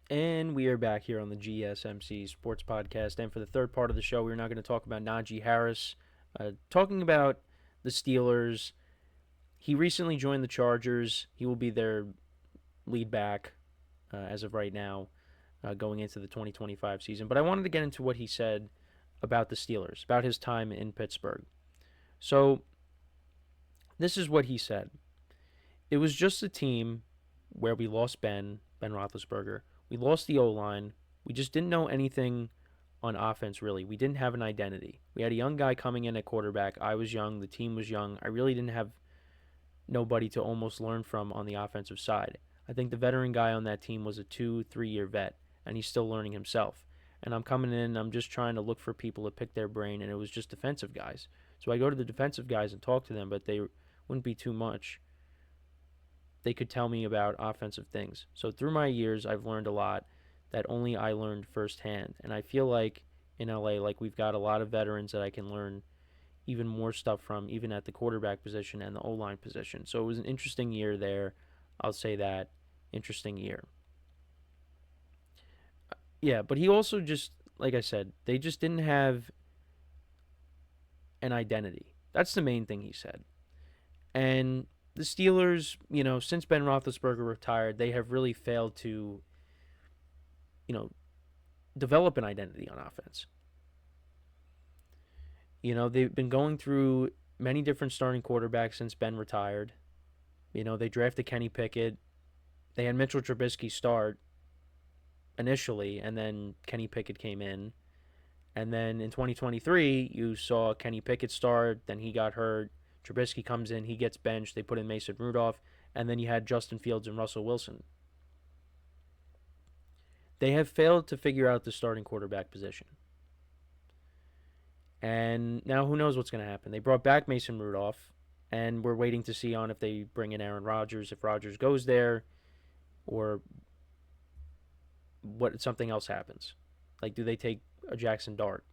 And we are back here on the GSMC Sports Podcast. And for the third part of the show, we're now going to talk about Najee Harris. Talking about the Steelers, he recently joined the Chargers. He will be their lead back as of right now, going into the 2025 season. But I wanted to get into what he said about the Steelers, about his time in Pittsburgh. So, this is what he said. It was just a team where we lost Ben Roethlisberger. We lost the O-line. We just didn't know anything on offense, really. We didn't have an identity. We had a young guy coming in at quarterback. I was young. The team was young. I really didn't have nobody to almost learn from on the offensive side. I think the veteran guy on that team was a 2-3 year vet, and he's still learning himself. And I'm coming in, I'm just trying to look for people to pick their brain, and it was just defensive guys. So I go to the defensive guys and talk to them, but they wouldn't be too much. They could tell me about offensive things. So through my years, I've learned a lot that only I learned firsthand. And I feel like in LA, like we've got a lot of veterans that I can learn even more stuff from, even at the quarterback position and the O-line position. So it was an interesting year there. I'll say that. Interesting year. Yeah, but he also just, like I said, they just didn't have an identity. That's the main thing he said. And the Steelers, since Ben Roethlisberger retired, they have really failed to, develop an identity on offense. They've been going through many different starting quarterbacks since Ben retired. They drafted Kenny Pickett. They had Mitchell Trubisky start initially, and then Kenny Pickett came in. And then in 2023, you saw Kenny Pickett start, then he got hurt. Trubisky comes in, he gets benched, they put in Mason Rudolph, and then you had Justin Fields and Russell Wilson. They have failed to figure out the starting quarterback position. And now who knows what's going to happen. They brought back Mason Rudolph, and we're waiting to see on if they bring in Aaron Rodgers, if Rodgers goes there, or what something else happens. Like, do they take a Jackson Dart?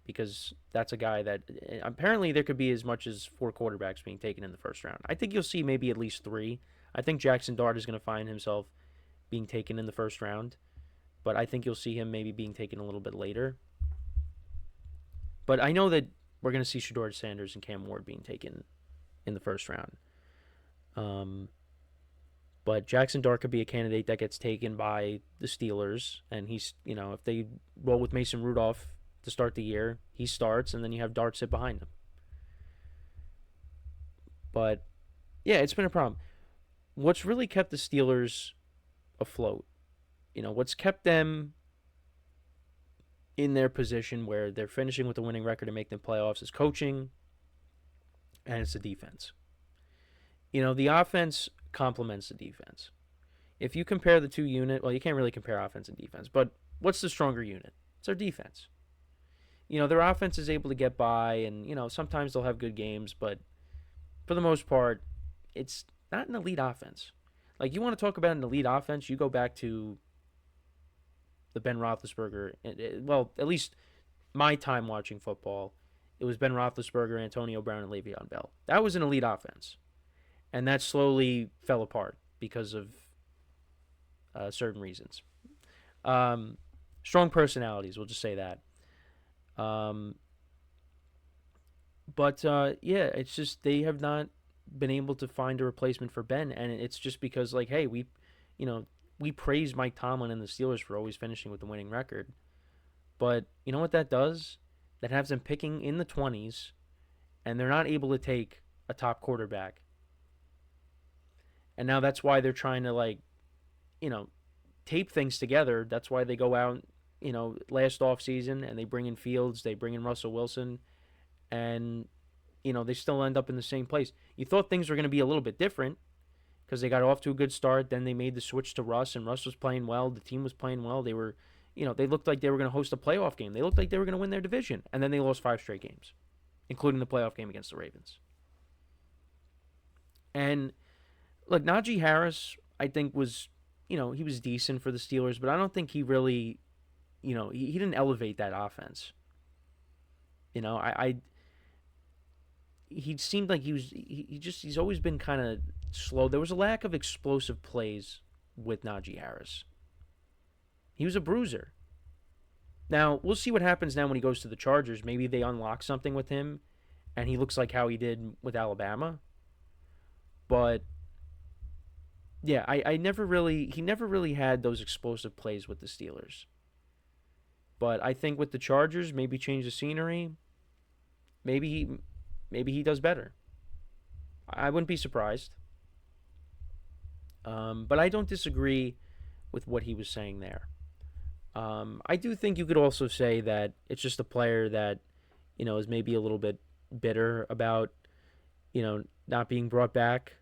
Because that's a guy that apparently there could be as much as 4 quarterbacks being taken in the first round. I think you'll see maybe at least 3. I think Jackson Dart is going to find himself being taken in the first round, but I think you'll see him maybe being taken a little bit later. But I know that we're going to see Shedeur Sanders and Cam Ward being taken in the first round. But Jackson Dart could be a candidate that gets taken by the Steelers, and he's, if they roll with Mason Rudolph to start the year, he starts, and then you have Dart sit behind him. But, yeah, it's been a problem. What's really kept the Steelers afloat, what's kept them in their position where they're finishing with a winning record and make them playoffs is coaching, and it's the defense. The offense complements the defense. If you compare the two units, well, you can't really compare offense and defense, but what's the stronger unit? It's their defense. Their offense is able to get by, and, sometimes they'll have good games, but for the most part, it's not an elite offense. Like, you want to talk about an elite offense, you go back to the Ben Roethlisberger, well, at least my time watching football, it was Ben Roethlisberger, Antonio Brown, and Le'Veon Bell. That was an elite offense. And that slowly fell apart because of certain reasons. Strong personalities, we'll just say that. Yeah, it's just they have not been able to find a replacement for Ben, and it's just because, like, hey, we praise Mike Tomlin and the Steelers for always finishing with the winning record, but you know what that does? That has them picking in the 20s, and they're not able to take a top quarterback. And now that's why they're trying to, tape things together. That's why they go out, last offseason and they bring in Fields, they bring in Russell Wilson, and, they still end up in the same place. You thought things were going to be a little bit different because they got off to a good start. Then they made the switch to Russ, and Russ was playing well. The team was playing well. They were, they looked like they were going to host a playoff game. They looked like they were going to win their division. And then they lost 5 straight games, including the playoff game against the Ravens. And look, Najee Harris, I think, was, he was decent for the Steelers, but I don't think he really, he didn't elevate that offense. He seemed like he's always been kind of slow. There was a lack of explosive plays with Najee Harris. He was a bruiser. Now, we'll see what happens now when he goes to the Chargers. Maybe they unlock something with him and he looks like how he did with Alabama. But yeah, he never really had those explosive plays with the Steelers. But I think with the Chargers, maybe change the scenery. Maybe he does better. I wouldn't be surprised. But I don't disagree with what he was saying there. I do think you could also say that it's just a player that, is maybe a little bit bitter about, not being brought back.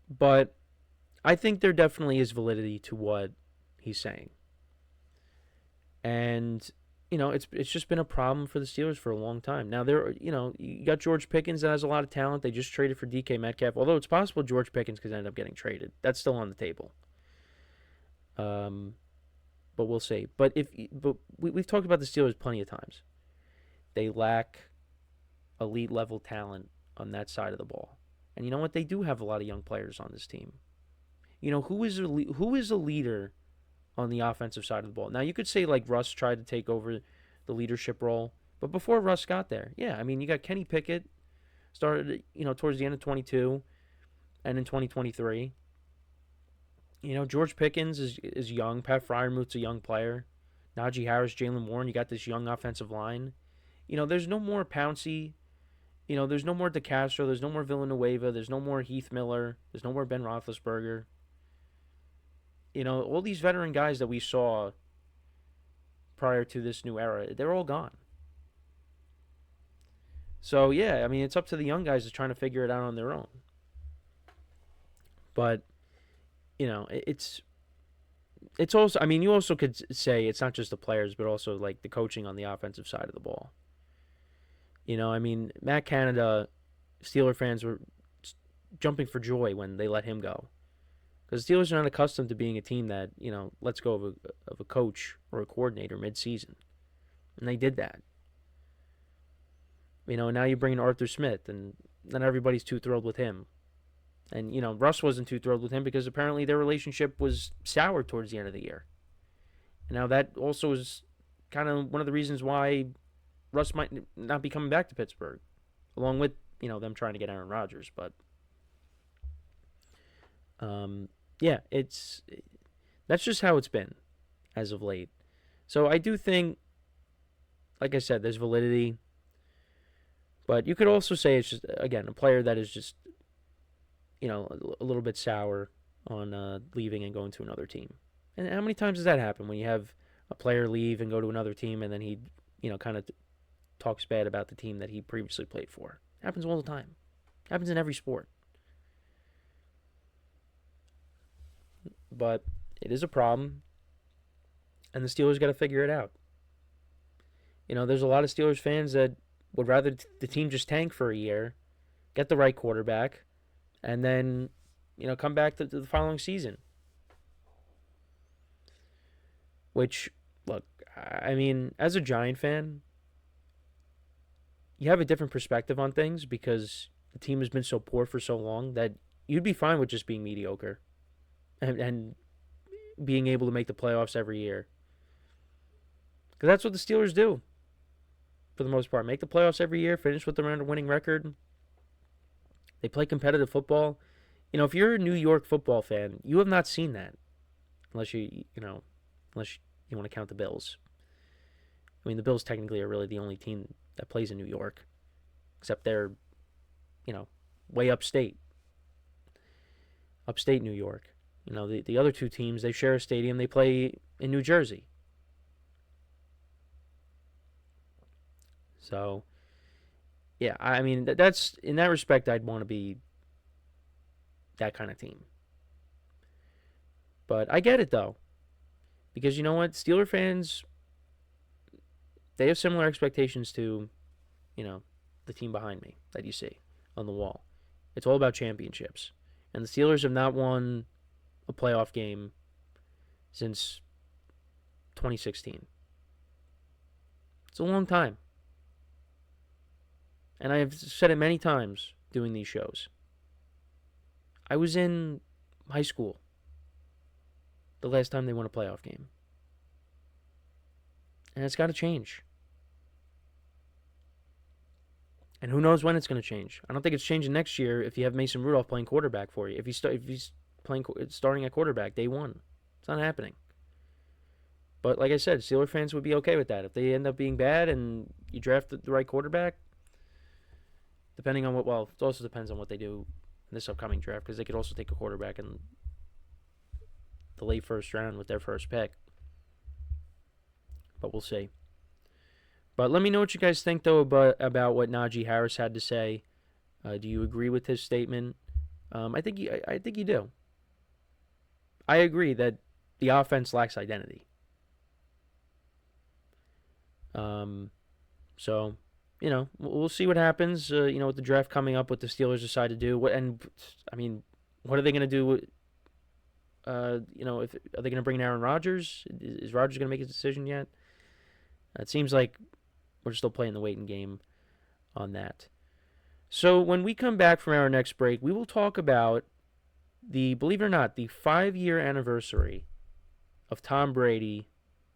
But I think there definitely is validity to what he's saying. And, it's just been a problem for the Steelers for a long time. Now, you got George Pickens that has a lot of talent. They just traded for DK Metcalf, although it's possible George Pickens could end up getting traded. That's still on the table. But we'll see. But we've talked about the Steelers plenty of times. They lack elite level talent on that side of the ball. And you know what? They do have a lot of young players on this team. Who is a leader on the offensive side of the ball? Now, you could say like Russ tried to take over the leadership role, but before Russ got there, yeah, I mean, you got Kenny Pickett started, towards the end of 22 and in 2023. George Pickens is young. Pat Freiermuth's a young player. Najee Harris, Jalen Warren, you got this young offensive line. There's no more Pouncey. There's no more DeCastro. There's no more Villanueva. There's no more Heath Miller. There's no more Ben Roethlisberger. All these veteran guys that we saw prior to this new era, they're all gone. So, yeah, I mean, it's up to the young guys that's trying to figure it out on their own. But, it's also, I mean, you also could say it's not just the players, but also, like, the coaching on the offensive side of the ball. I mean, Matt Canada, Steeler fans were jumping for joy when they let him go. Because the Steelers are not accustomed to being a team that, lets go of a coach or a coordinator mid-season. And they did that. And now you bring in Arthur Smith, and not everybody's too thrilled with him. And, Russ wasn't too thrilled with him because apparently their relationship was sour towards the end of the year. And now that also is kind of one of the reasons why Russ might not be coming back to Pittsburgh, along with, them trying to get Aaron Rodgers. But, yeah, that's just how it's been as of late. So I do think, like I said, there's validity. But you could also say it's just, again, a player that is just, a little bit sour on leaving and going to another team. And how many times does that happen when you have a player leave and go to another team and then he, kind of talks bad about the team that he previously played for? It happens all the time. It happens in every sport. But it is a problem, and the Steelers got to figure it out. There's a lot of Steelers fans that would rather the team just tank for a year, get the right quarterback, and then, come back to the following season. Which, look, I mean, as a Giant fan, you have a different perspective on things because the team has been so poor for so long that you'd be fine with just being mediocre and being able to make the playoffs every year. Because that's what the Steelers do, for the most part. Make the playoffs every year, finish with around a winning record. They play competitive football. If you're a New York football fan, you have not seen that. Unless you want to count the Bills. I mean, the Bills technically are really the only team that plays in New York. Except they're, way upstate. Upstate New York. The other two teams, they share a stadium. They play in New Jersey. So, yeah, I mean, that's, in that respect, I'd want to be that kind of team. But I get it, though. Because you know what? Steeler fans, they have similar expectations to, the team behind me that you see on the wall. It's all about championships. And the Steelers have not won a playoff game since 2016. It's a long time. And I have said it many times doing these shows. I was in high school the last time they won a playoff game. And it's got to change. And who knows when it's going to change. I don't think it's changing next year if you have Mason Rudolph playing quarterback for you. If he's starting at quarterback day one. It's not happening. But like I said, Steeler fans would be okay with that. If they end up being bad and you draft the right quarterback, depending on it also depends on what they do in this upcoming draft, because they could also take a quarterback in the late first round with their first pick. But we'll see. But let me know what you guys think, though, about what Najee Harris had to say. Do you agree with his statement? I think you do. I agree that the offense lacks identity. So, we'll see what happens. With the draft coming up, what the Steelers decide to do. What are they going to do? Are they going to bring in Aaron Rodgers? Is Rodgers going to make his decision yet? It seems like we're still playing the waiting game on that. So when we come back from our next break, we will talk about believe it or not, the 5-year anniversary of Tom Brady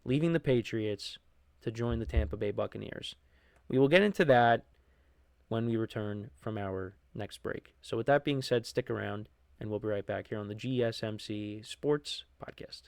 leaving the Patriots to join the Tampa Bay Buccaneers. We will get into that when we return from our next break. So with that being said, stick around, and we'll be right back here on the GSMC Sports Podcast.